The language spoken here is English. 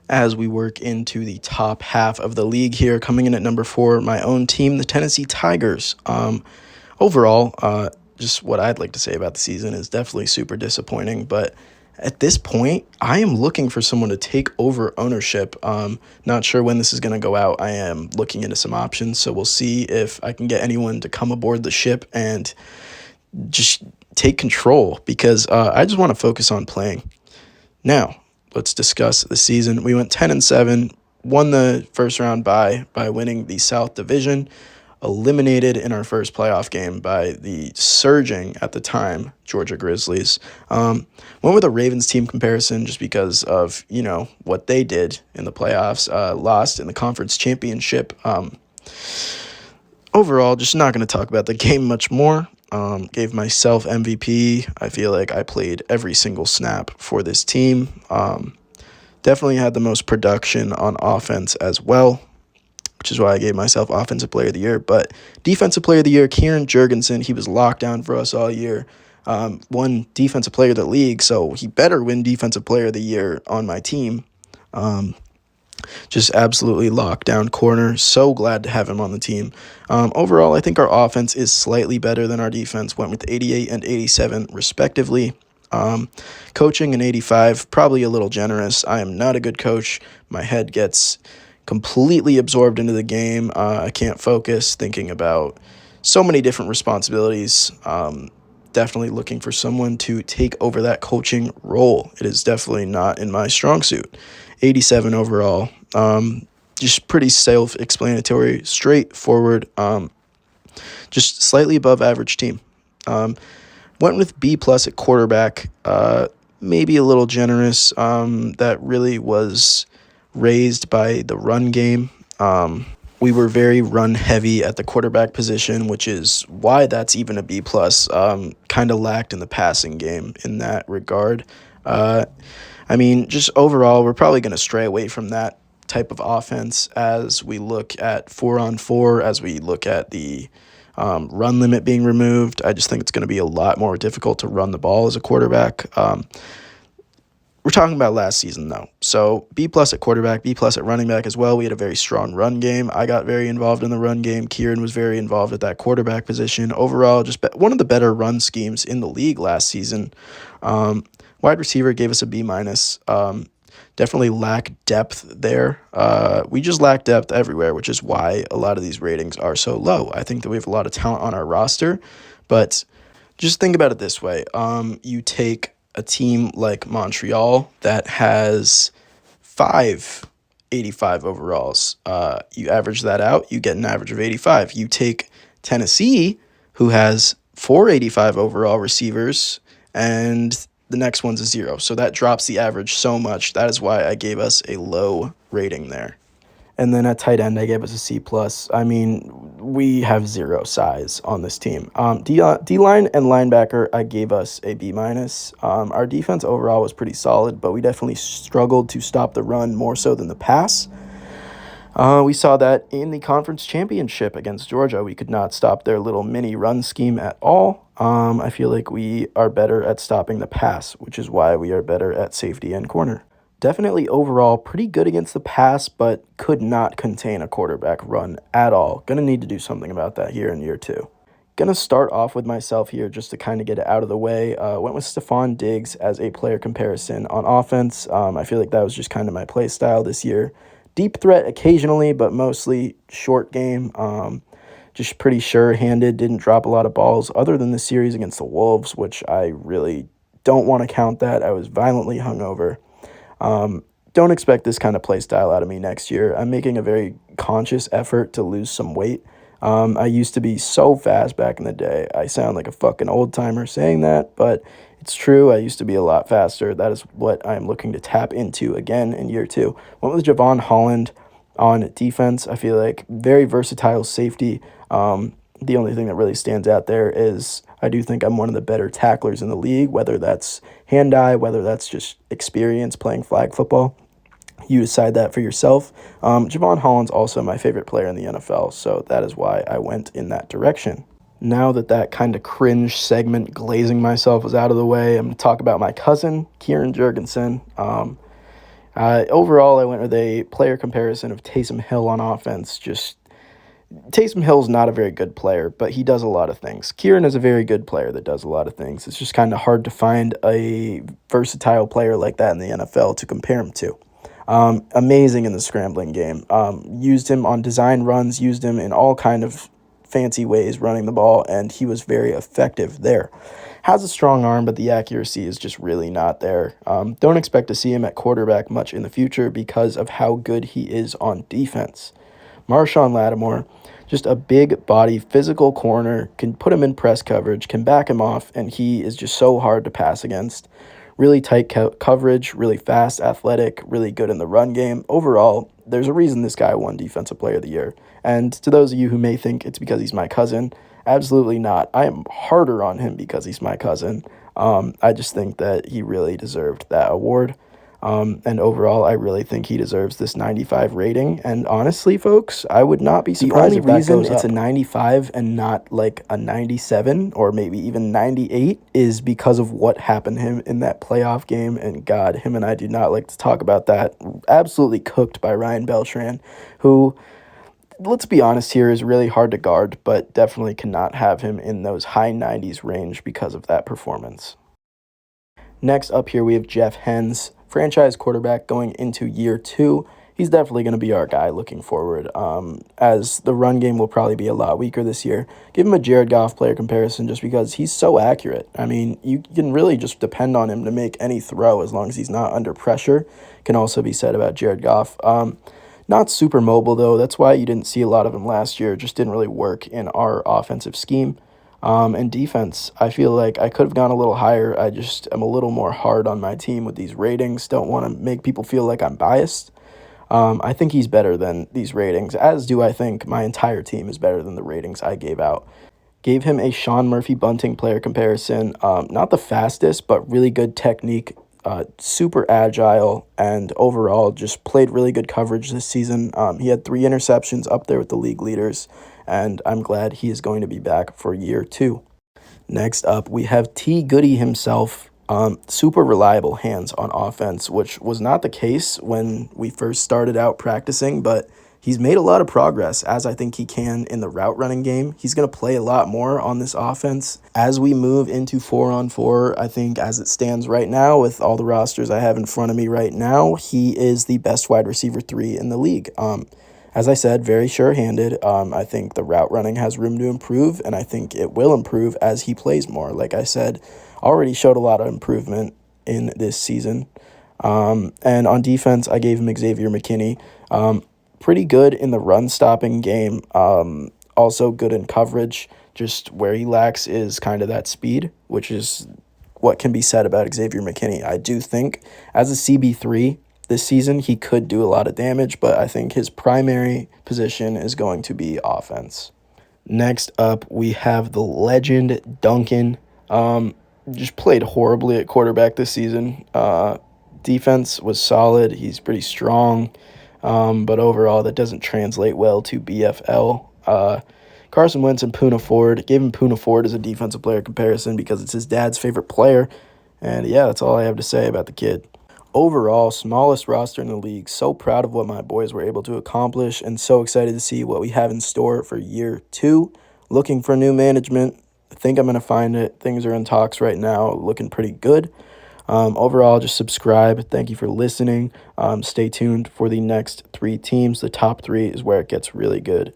as we work into the top half of the league here. Coming in at number 4, my own team, the Tennessee Tigers. Overall, just what I'd like to say about the season is definitely super disappointing, but at this point, I am looking for someone to take over ownership. Not sure when this is going to go out. I am looking into some options, so we'll see if I can get anyone to come aboard the ship and just take control, because I just want to focus on playing. Now, let's discuss the season. We went 10-7, won the first round by winning the South Division, eliminated in our first playoff game by the surging, at the time, Georgia Grizzlies. Went with a Ravens team comparison just because of, what they did in the playoffs. Lost in the conference championship. Overall, just not going to talk about the game much more. Gave myself MVP. I feel like I played every single snap for this team. Definitely had the most production on offense as well, which is why I gave myself Offensive Player of the Year. But Defensive Player of the Year, Kieran Jurgensen, he was locked down for us all year. Won Defensive Player of the League, so he better win Defensive Player of the Year on my team. Just absolutely locked down corner. So glad to have him on the team. Overall, I think our offense is slightly better than our defense. Went with 88 and 87 respectively. Coaching an 85, probably a little generous. I am not a good coach. My head gets completely absorbed into the game. I can't focus, thinking about so many different responsibilities. Definitely looking for someone to take over that coaching role. It is definitely not in my strong suit. 87 overall. Just pretty self-explanatory, straightforward, just slightly above average team. Went with B+ at quarterback, maybe a little generous. That really was raised by the run game. We were very run heavy at the quarterback position, which is why that's even a B+. Kind of lacked in the passing game in that regard. Just overall, we're probably going to stray away from that type of offense as we look at 4-on-4, as we look at the run limit being removed. I just think it's going to be a lot more difficult to run the ball as a quarterback. We're talking about last season, though. So B+ at quarterback, B+ at running back as well. We had a very strong run game. I got very involved in the run game. Kieran was very involved at that quarterback position. Overall, just one of the better run schemes in the league last season. Wide receiver gave us a B-. Definitely lack depth there. We just lack depth everywhere, which is why a lot of these ratings are so low. I think that we have a lot of talent on our roster, but just think about it this way. You take a team like Montreal that has 5 85 overalls. You average that out, you get an average of 85. You take Tennessee, who has 4 85 overall receivers, and the next one's a 0. So that drops the average so much. That is why I gave us a low rating there. And then at tight end, I gave us a C+. We have 0 size on this team. D-line and linebacker, I gave us a B-. Our defense overall was pretty solid, but we definitely struggled to stop the run more so than the pass. We saw that in the conference championship against Georgia. We could not stop their little mini run scheme at all. I feel like we are better at stopping the pass, which is why we are better at safety and corner. Definitely overall pretty good against the pass, but could not contain a quarterback run at all. Gonna need to do something about that here in year 2. Gonna start off with myself here just to kind of get it out of the way. Went with Stephon Diggs as a player comparison on offense. I feel like that was just kind of my play style this year. Deep threat occasionally, but mostly short game. Just pretty sure-handed, didn't drop a lot of balls other than the series against the Wolves, which I really don't want to count that. I was violently hungover. Don't expect this kind of play style out of me next year. I'm making a very conscious effort to lose some weight. I used to be so fast back in the day. I sound like a fucking old-timer saying that, but it's true. I used to be a lot faster. That is what I'm looking to tap into again in year 2. Went with Javon Holland on defense. I feel like very versatile safety. The only thing that really stands out there is I do think I'm one of the better tacklers in the league, whether that's hand-eye, whether that's just experience playing flag football. You decide that for yourself. Javon Holland's also my favorite player in the NFL, so that is why I went in that direction. Now that kind of cringe segment glazing myself was out of the way, I'm going to talk about my cousin, Kieran Jurgensen. Overall, I went with a player comparison of Taysom Hill on offense. Just Taysom Hill's not a very good player, but he does a lot of things. Kieran is a very good player that does a lot of things. It's just kind of hard to find a versatile player like that in the NFL to compare him to. Amazing in the scrambling game. Used him on design runs, used him in all kind of fancy ways running the ball, and he was very effective there. Has a strong arm, but the accuracy is just really not there. Don't expect to see him at quarterback much in the future because of how good he is on defense. Marshawn Lattimore, just a big body, physical corner, can put him in press coverage, can back him off, and he is just so hard to pass against. Really tight coverage, really fast, athletic, really good in the run game. Overall, there's a reason this guy won Defensive Player of the Year. And to those of you who may think it's because he's my cousin, absolutely not. I am harder on him because he's my cousin. I just think that he really deserved that award. And overall, I really think he deserves this 95 rating. And honestly, folks, I would not be surprised if that goes up. The only reason it's a 95 and not like a 97 or maybe even 98 is because of what happened to him in that playoff game. And God, him and I do not like to talk about that. Absolutely cooked by Ryan Beltran, who, let's be honest here, is really hard to guard, but definitely cannot have him in those high 90s range because of that performance. Next up here, we have Jeff Hens, franchise quarterback going into year 2. He's definitely going to be our guy looking forward, as the run game will probably be a lot weaker this year. Give him a Jared Goff player comparison just because he's so accurate. I mean, you can really just depend on him to make any throw as long as he's not under pressure. Can also be said about Jared Goff. Not super mobile, though. That's why you didn't see a lot of him last year. It just didn't really work in our offensive scheme. And defense, I feel like I could have gone a little higher. I just am a little more hard on my team with these ratings. Don't want to make people feel like I'm biased. I think he's better than these ratings, as do I think my entire team is better than the ratings I gave out. Gave him a Sean Murphy Bunting player comparison. Not the fastest, but really good technique. Super agile, and overall just played really good coverage this season. He had 3 interceptions, up there with the league leaders, and I'm glad he is going to be back for year 2. Next up, we have T. Goody himself. Super reliable hands on offense, which was not the case when we first started out practicing, but he's made a lot of progress, as I think he can in the route running game. He's going to play a lot more on this offense. As we move into 4-on-4, I think as it stands right now, with all the rosters I have in front of me right now, he is the best wide receiver 3 in the league. As I said, very sure-handed. I think the route running has room to improve, and I think it will improve as he plays more. Like I said, already showed a lot of improvement in this season. And on defense, I gave him Xavier McKinney. Pretty good in the run-stopping game. Also good in coverage. Just where he lacks is kind of that speed, which is what can be said about Xavier McKinney. I do think as a CB3 this season, he could do a lot of damage, but I think his primary position is going to be offense. Next up, we have the legend Duncan. Just played horribly at quarterback this season. Defense was solid. He's pretty strong. But overall, that doesn't translate well to BFL. Carson Wentz and Poona Ford. Gave him Poona Ford as a defensive player comparison because it's his dad's favorite player. And yeah, that's all I have to say about the kid. Overall, smallest roster in the league. So proud of what my boys were able to accomplish and so excited to see what we have in store for year 2. Looking for new management. I think I'm going to find it. Things are in talks right now, looking pretty good. Overall, just subscribe. Thank you for listening. Stay tuned for the next 3 teams. The top 3 is where it gets really good.